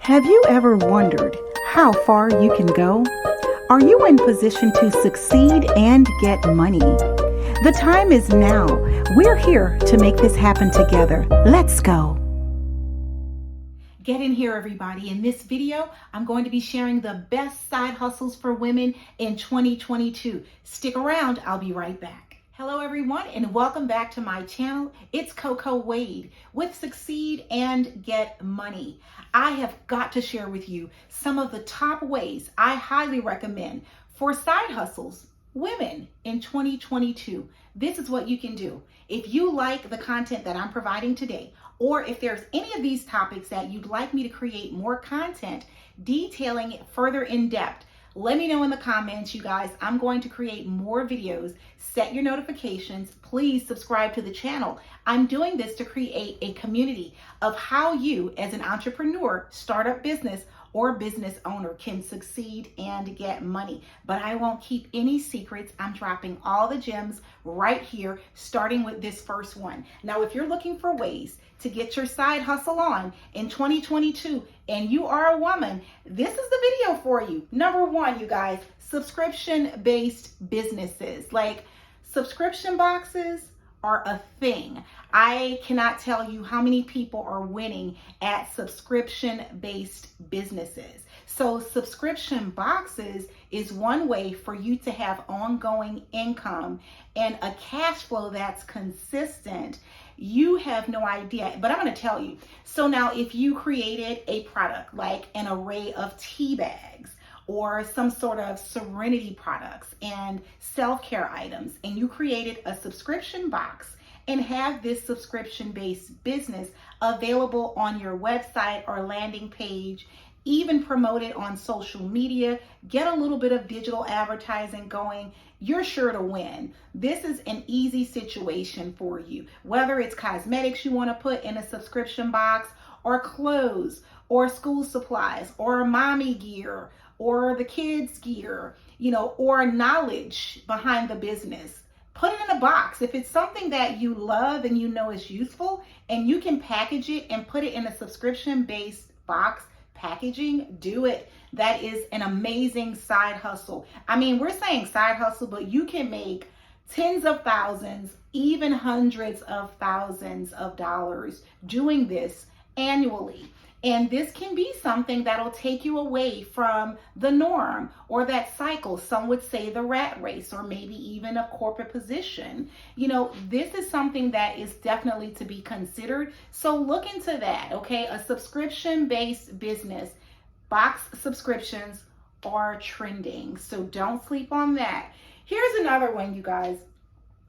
Have you ever wondered how far you can go? Are you in position to succeed and get money? The time is now. We're here to make this happen together. Let's go. Get in here, everybody. In this video, I'm going to be sharing the best side hustles for women in 2022. Stick around. I'll be right back. Hello, everyone, and welcome back to my channel. It's Coco Wade with Succeed and Get Money. I have got to share with you some of the top ways I highly recommend for side hustles, women in 2022. This is what you can do. If you like the content that I'm providing today, or if there's any of these topics that you'd like me to create more content detailing it further in depth, let me know in the comments, you guys. I'm going to create more videos. Set your notifications. Please subscribe to the channel. I'm doing this to create a community of how you, as an entrepreneur, startup business, or business owner, can succeed and get money. But I won't keep any secrets. I'm dropping all the gems right here, starting with this first one. Now, if you're looking for ways to get your side hustle on in 2022 and you are a woman, this is the video for you. Number one, you guys, subscription-based businesses. Like, subscription boxes are a thing. I cannot tell you how many people are winning at subscription-based businesses. So subscription boxes is one way for you to have ongoing income and a cash flow that's consistent. You have no idea, but I'm going to tell you. So now if you created a product like an array of tea bags, or some sort of serenity products and self-care items, and you created a subscription box and have this subscription-based business available on your website or landing page, even promote it on social media, get a little bit of digital advertising going, you're sure to win. This is an easy situation for you. Whether it's cosmetics you want to put in a subscription box, or clothes, or school supplies, or mommy gear, or the kids gear, or knowledge behind the business. Put it in a box. If it's something that you love and you know is useful, and you can package it and put it in a subscription-based box packaging, do it. That is an amazing side hustle. I mean, we're saying side hustle, but you can make tens of thousands, even hundreds of thousands of dollars doing this annually. And this can be something that'll take you away from the norm or that cycle. Some would say the rat race, or maybe even a corporate position. This is something that is definitely to be considered. So look into that, okay? A subscription-based business, box subscriptions are trending. So don't sleep on that. Here's another one, you guys.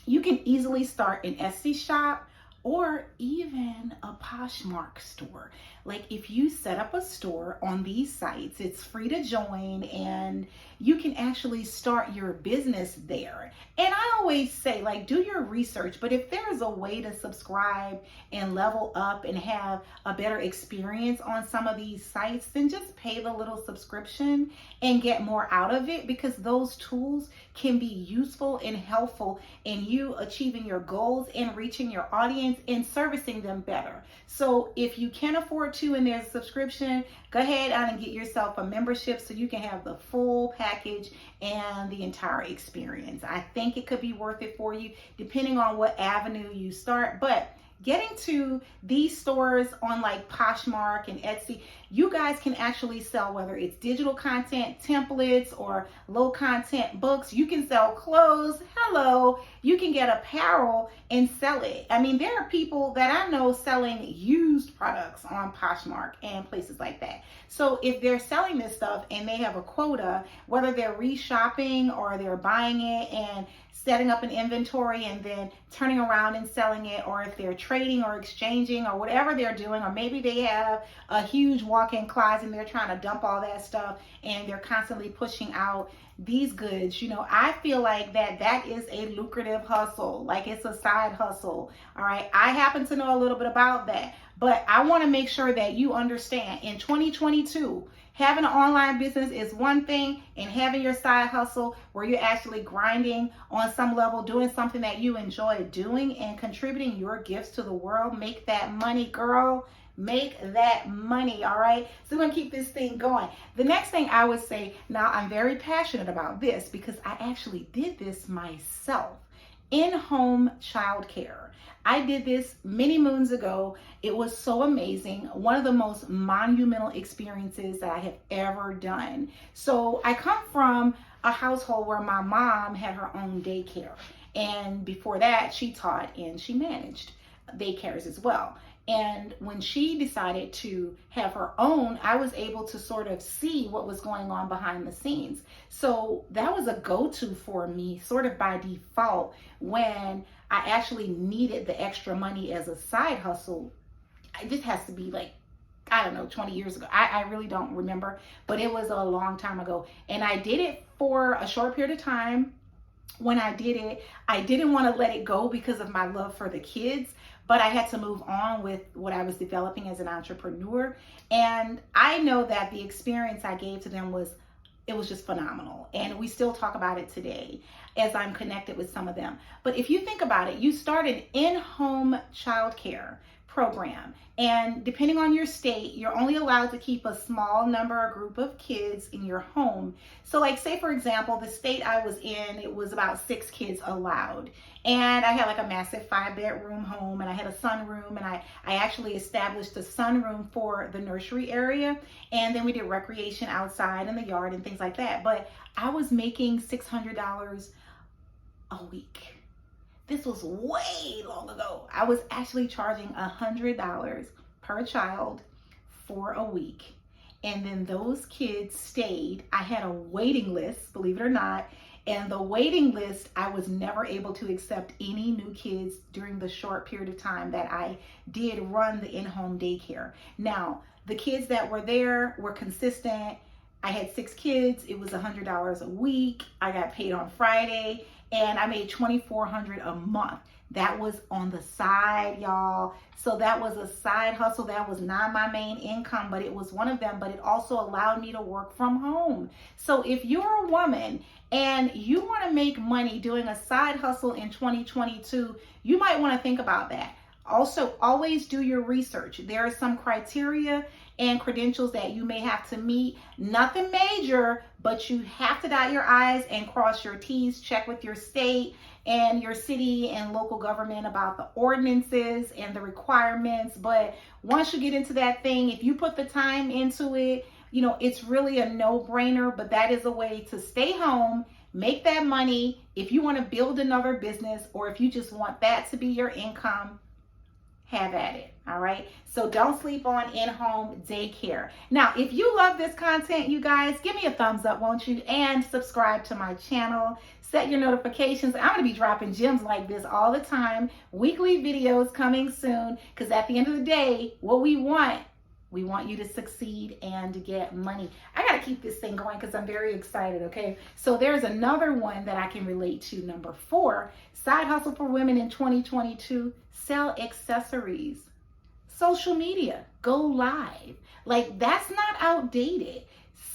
You can easily start an Etsy shop, or even a Poshmark store. Like, if you set up a store on these sites, it's free to join and you can actually start your business there. And I always say, like, do your research, but if there's a way to subscribe and level up and have a better experience on some of these sites, then just pay the little subscription and get more out of it, because those tools can be useful and helpful in you achieving your goals and reaching your audience and servicing them better. So if you can't afford to and there's a subscription, go ahead and get yourself a membership so you can have the full package and the entire experience. I think it could be worth it for you, depending on what avenue you start. But getting to these stores on like Poshmark and Etsy, you guys can actually sell, whether it's digital content, templates, or low content books. You can sell clothes. Hello. You can get apparel and sell it. I mean, there are people that I know selling used products on Poshmark and places like that. So if they're selling this stuff and they have a quota, whether they're reshopping or they're buying it and setting up an inventory and then turning around and selling it, or if they're trading or exchanging or whatever they're doing, or maybe they have a huge walk-in closet and they're trying to dump all that stuff and they're constantly pushing out these goods, I feel like that is a lucrative hustle. Like, it's a side hustle. All right. I happen to know a little bit about that, but I want to make sure that you understand in 2022, having an online business is one thing, and having your side hustle where you're actually grinding on some level, doing something that you enjoy doing and contributing your gifts to the world, make that money, girl. make that money. All right, so we're gonna keep this thing going. The next thing I would say, now I'm very passionate about this because I actually did this myself. In-home childcare. I did this many moons ago. It was so amazing. One of the most monumental experiences that I have ever done. So I come from a household where my mom had her own daycare. And before that, she taught and she managed daycares as well. And when she decided to have her own, I was able to sort of see what was going on behind the scenes. So that was a go-to for me, sort of by default, when I actually needed the extra money as a side hustle. This has to be like, I don't know, 20 years ago. I really don't remember, but it was a long time ago. And I did it for a short period of time. When I did it, I didn't want to let it go because of my love for the kids, but I had to move on with what I was developing as an entrepreneur. And I know that the experience I gave to them was just phenomenal. And we still talk about it today as I'm connected with some of them. But if you think about it, you start an in-home childcare program, and depending on your state, you're only allowed to keep a small number or group of kids in your home. So like, say for example, the state I was in, it was about 6 kids allowed, and I had like a massive 5-bedroom home, and I had a sunroom, and I actually established a sunroom for the nursery area, and then we did recreation outside in the yard and things like that. But I was making $600 a week. This was way long ago. I was actually charging $100 per child for a week. And then those kids stayed. I had a waiting list, believe it or not. And the waiting list, I was never able to accept any new kids during the short period of time that I did run the in-home daycare. Now, the kids that were there were consistent. I had 6 kids. It was $100 a week. I got paid on Friday. And I made $2,400 a month. That was on the side, y'all. So that was a side hustle. That was not my main income, but it was one of them. But it also allowed me to work from home. So if you're a woman and you want to make money doing a side hustle in 2022, you might want to think about that. Also, always do your research. There are some criteria and credentials that you may have to meet. Nothing major, but you have to dot your I's and cross your T's. Check with your state and your city and local government about the ordinances and the requirements. But once you get into that thing, if you put the time into it, you know, it's really a no-brainer. But that is a way to stay home, make that money. If you want to build another business, or if you just want that to be your income, have at it. All right. So don't sleep on in-home daycare. Now, if you love this content, you guys, give me a thumbs up, won't you? And subscribe to my channel. Set your notifications. I'm going to be dropping gems like this all the time. Weekly videos coming soon. Because at the end of the day, what we want you to succeed and to get money. I got to keep this thing going because I'm very excited, okay? So there's another one that I can relate to. Number 4, side hustle for women in 2022, sell accessories. Social media, go live. Like, that's not outdated.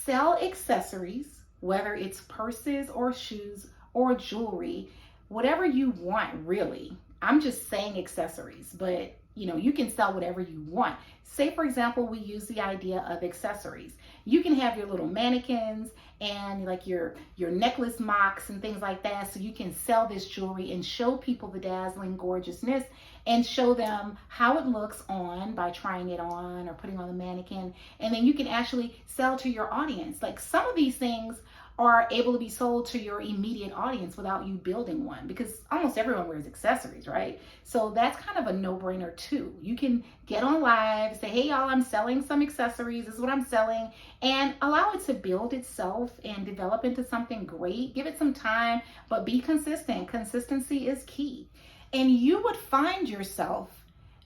Sell accessories, whether it's purses or shoes or jewelry, whatever you want, really. I'm just saying accessories, but you know, you can sell whatever you want. Say, for example, we use the idea of accessories. You can have your little mannequins and like your necklace mocks and things like that. So you can sell this jewelry and show people the dazzling gorgeousness and show them how it looks on by trying it on or putting on the mannequin. And then you can actually sell to your audience. Like, some of these things are able to be sold to your immediate audience without you building one, because almost everyone wears accessories, right? So that's kind of a no-brainer too. You can get on live, say, hey y'all, I'm selling some accessories, this is what I'm selling, and allow it to build itself and develop into something great. Give it some time, but be consistent. Consistency is key. And you would find yourself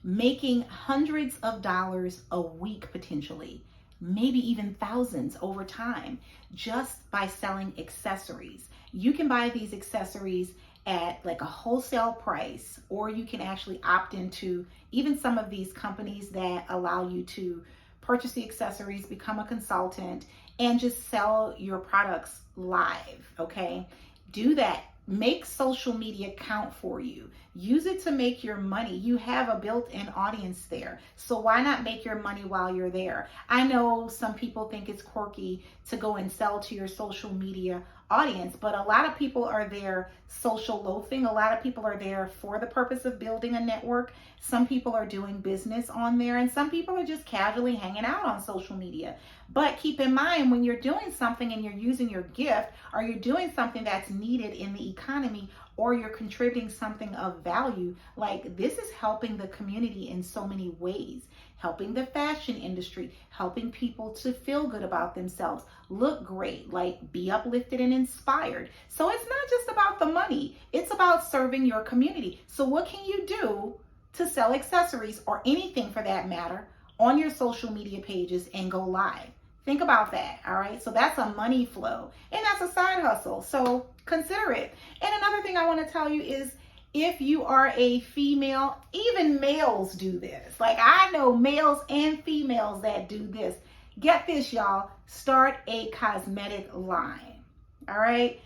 making hundreds of dollars a week potentially, maybe even thousands over time, just by selling accessories. You can buy these accessories at like a wholesale price, or you can actually opt into even some of these companies that allow you to purchase the accessories, become a consultant, and just sell your products live, okay? Do that. make social media count for you. Use it to make your money. You have a built-in audience there. So why not make your money while you're there? I know some people think it's quirky to go and sell to your social media audience, but a lot of people are there social loafing. A lot of people are there for the purpose of building a network. Some people are doing business on there, and some people are just casually hanging out on social media. But keep in mind, when you're doing something and you're using your gift, or you're doing something that's needed in the economy, or you're contributing something of value, like this is helping the community in so many ways. Helping the fashion industry, helping people to feel good about themselves, look great, like be uplifted and inspired. So it's not just about the money, it's about serving your community. So what can you do to sell accessories or anything for that matter on your social media pages and go live? Think about that, all right? So that's a money flow and that's a side hustle. So consider it. And another thing I want to tell you is, if you are a female, even males do this. Like I know males and females that do this. Get this, y'all. Start a cosmetic line. All right.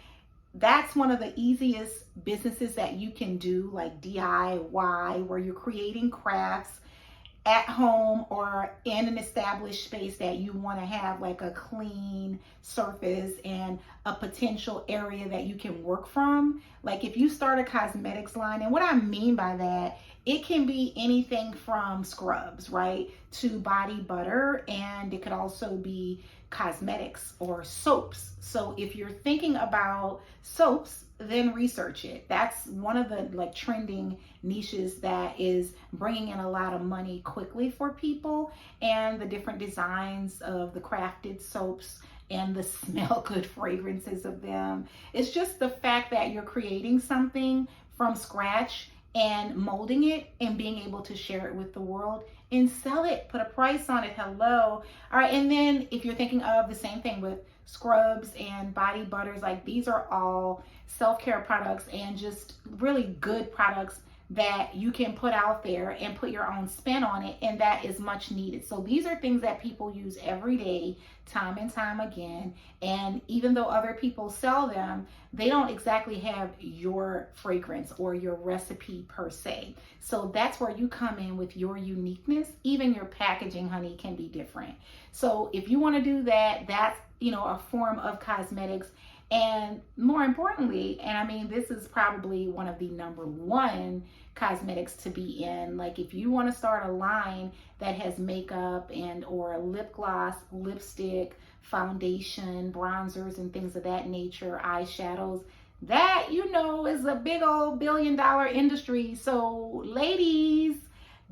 That's one of the easiest businesses that you can do, like DIY, where you're creating crafts at home or in an established space that you want to have like a clean surface and a potential area that you can work from. Like if you start a cosmetics line, and what I mean by that, it can be anything from scrubs, right, to body butter, and it could also be cosmetics or soaps. So if you're thinking about soaps, then research it. That's one of the like trending niches that is bringing in a lot of money quickly for people, and the different designs of the crafted soaps and the smell good fragrances of them. It's just the fact that you're creating something from scratch and molding it and being able to share it with the world and sell it, put a price on it. Hello. All right. And then if you're thinking of the same thing with scrubs and body butters, like these are all self-care products and just really good products that you can put out there and put your own spin on it, and that is much needed. So these are things that people use every day, time and time again, and even though other people sell them, they don't exactly have your fragrance or your recipe per se. So that's where you come in with your uniqueness. Even your packaging, honey, can be different. So if you want to do that, that's, you know, a form of cosmetics. And more importantly, and I mean, this is probably one of the number one cosmetics to be in. Like if you want to start a line that has makeup and or lip gloss, lipstick, foundation, bronzers, and things of that nature, eyeshadows, that, you know, is a big old billion-dollar industry. So ladies,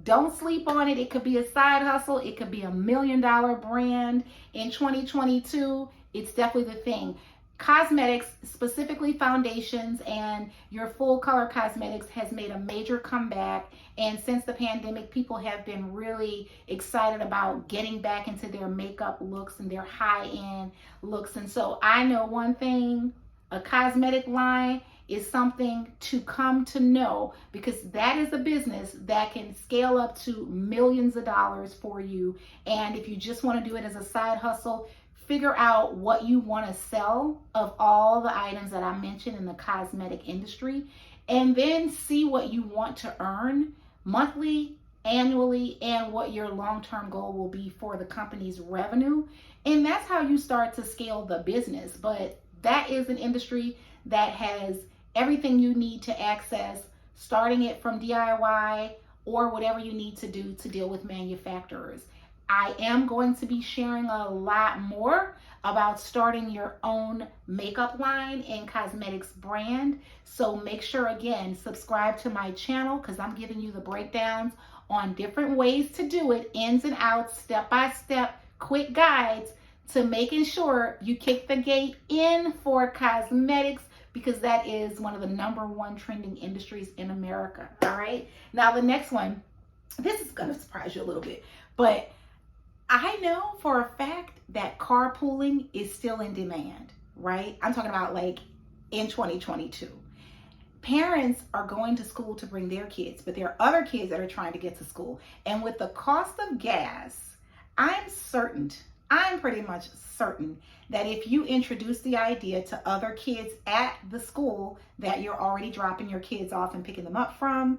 don't sleep on it. It could be a side hustle. It could be a $1 million brand in 2022. It's definitely the thing. Cosmetics, specifically foundations and your full color cosmetics, has made a major comeback. And since the pandemic, people have been really excited about getting back into their makeup looks and their high-end looks. And so I know one thing, a cosmetic line is something to come to know, because that is a business that can scale up to millions of dollars for you. And if you just want to do it as a side hustle, figure out what you want to sell of all the items that I mentioned in the cosmetic industry, and then see what you want to earn monthly, annually, and what your long-term goal will be for the company's revenue. And that's how you start to scale the business. But that is an industry that has everything you need to access, starting it from DIY or whatever you need to do to deal with manufacturers. I am going to be sharing a lot more about starting your own makeup line and cosmetics brand. So make sure, again, subscribe to my channel, because I'm giving you the breakdowns on different ways to do it, ins and outs, step-by-step, quick guides to making sure you kick the gate in for cosmetics, because that is one of the #1 trending industries in America. All right. Now, the next one, this is going to surprise you a little bit, but I know for a fact that carpooling is still in demand, right? I'm talking about like in 2022. Parents are going to school to bring their kids, but there are other kids that are trying to get to school. And with the cost of gas, I'm certain I'm pretty much certain that if you introduce the idea to other kids at the school that you're already dropping your kids off and picking them up from,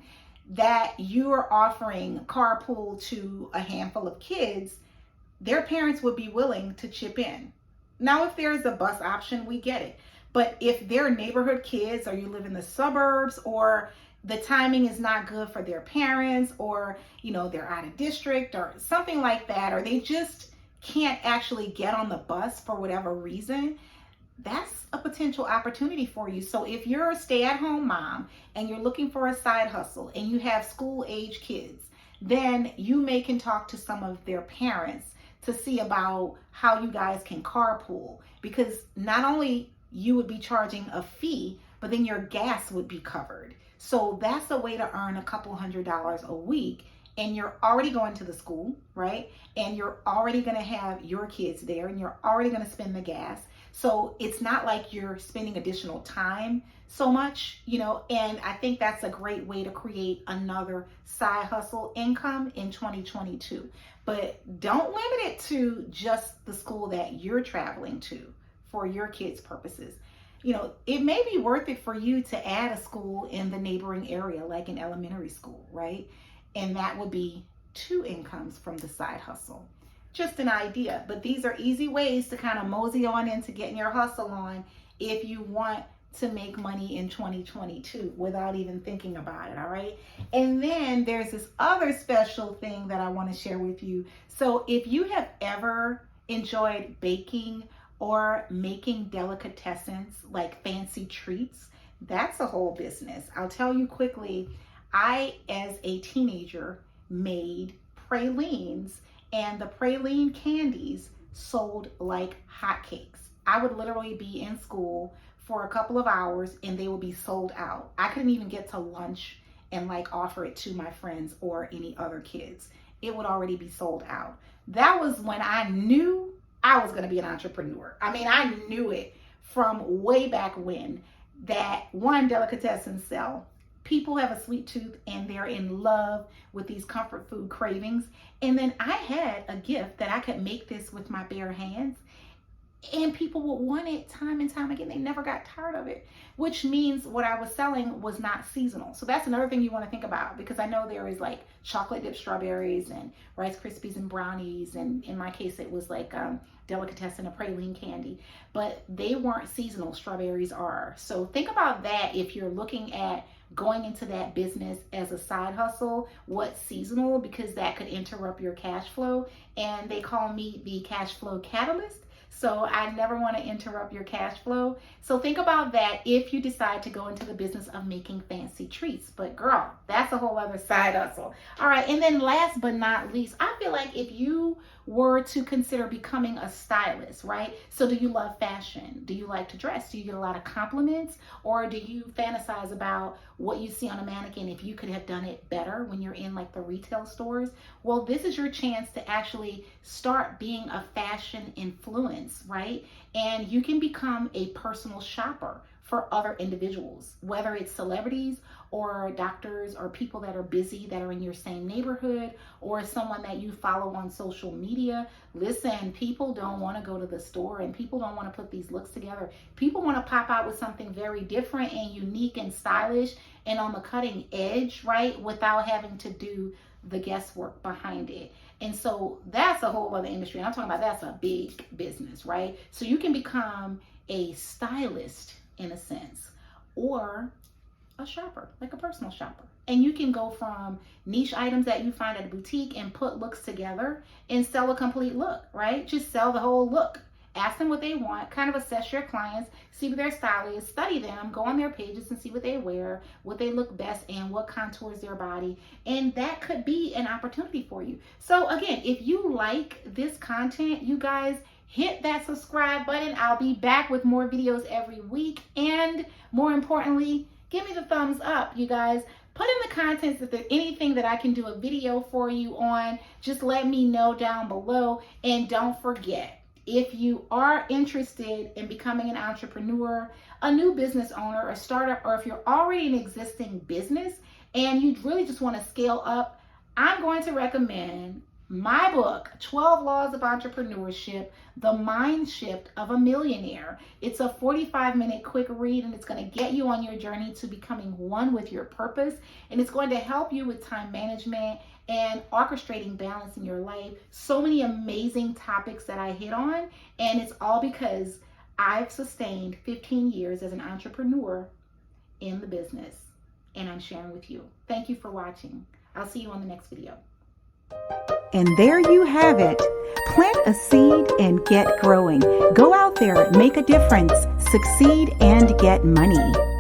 that you are offering carpool to a handful of kids, their parents would be willing to chip in. Now, if there's a bus option, we get it. But if they're neighborhood kids, or you live in the suburbs, or the timing is not good for their parents, or, you know, they're out of district or something like that, or they just can't actually get on the bus for whatever reason, that's a potential opportunity for you. So if you're a stay-at-home mom and you're looking for a side hustle and you have school-age kids, then you can talk to some of their parents to see about how you guys can carpool, because not only you would be charging a fee, but then your gas would be covered. So that's a way to earn a couple $100s a week, and you're already going to the school, right? And you're already going to have your kids there, and you're already going to spend the gas. So it's not like you're spending additional time so much, you know, and I think that's a great way to create another side hustle income in 2022. But don't limit it to just the school that you're traveling to for your kids' purposes. You know, it may be worth it for you to add a school in the neighboring area, like an elementary school, right? And that would be 2 incomes from the side hustle. Just an idea, but these are easy ways to kind of mosey on into getting your hustle on if you want to make money in 2022 without even thinking about it, all right? And then there's this other special thing that I want to share with you. So if you have ever enjoyed baking or making delicatessens like fancy treats, that's a whole business. I'll tell you quickly, I, as a teenager, made pralines, and the praline candies sold like hotcakes. I would literally be in school for a couple of hours and they would be sold out. I couldn't even get to lunch and like offer it to my friends or any other kids. It would already be sold out. That was when I knew I was going to be an entrepreneur. I mean, I knew it from way back when, that one, delicatessen sell. People have a sweet tooth and they're in love with these comfort food cravings. And then I had a gift that I could make this with my bare hands, and people would want it time and time again. They never got tired of it, which means what I was selling was not seasonal. So that's another thing you want to think about, because I know there is like chocolate dipped strawberries and Rice Krispies and brownies. And in my case, it was like delicatessen, a praline candy, but they weren't seasonal. Strawberries are. So think about that if you're looking at going into that business as a side hustle, what's seasonal, because that could interrupt your cash flow. And they call me the cash flow catalyst. So I never want to interrupt your cash flow. So think about that if you decide to go into the business of making fancy treats. But girl, that's a whole other side hustle. All right. And then last but not least, I feel like if you were to consider becoming a stylist, right? So do you love fashion? Do you like to dress? Do you get a lot of compliments? Or do you fantasize about what you see on a mannequin if you could have done it better when you're in like the retail stores? Well, this is your chance to actually start being a fashion influence, right? And you can become a personal shopper for other individuals, whether it's celebrities or doctors or people that are busy that are in your same neighborhood, or someone that you follow on social media. Listen, people don't want to go to the store, and people don't want to put these looks together. People want to pop out with something very different and unique and stylish and on the cutting edge, right? Without having to do the guesswork behind it. And so that's a whole other industry. And I'm talking about that's a big business, right? So you can become a stylist in a sense, or a shopper, like a personal shopper. And you can go from niche items that you find at a boutique and put looks together and sell a complete look, right? Just sell the whole look. Ask them what they want, kind of assess your clients, see what their style is, study them, go on their pages and see what they wear, what they look best, and what contours their body. And that could be an opportunity for you. So again, if you like this content, you guys, hit that subscribe button. I'll be back with more videos every week. And more importantly, give me the thumbs up, you guys. Put in the comments if there's anything that I can do a video for you on. Just let me know down below. And don't forget, if you are interested in becoming an entrepreneur, a new business owner, a startup, or if you're already an existing business and you really just want to scale up, I'm going to recommend my book, 12 Laws of Entrepreneurship, The Mind Shift of a Millionaire. It's a 45-minute quick read, and it's going to get you on your journey to becoming one with your purpose. And it's going to help you with time management and orchestrating balance in your life. So many amazing topics that I hit on, and it's all because I've sustained 15 years as an entrepreneur in the business, and I'm sharing with you. Thank you for watching. I'll see you on the next video. And there you have it. Plant a seed and get growing. Go out there, make a difference, succeed and get money.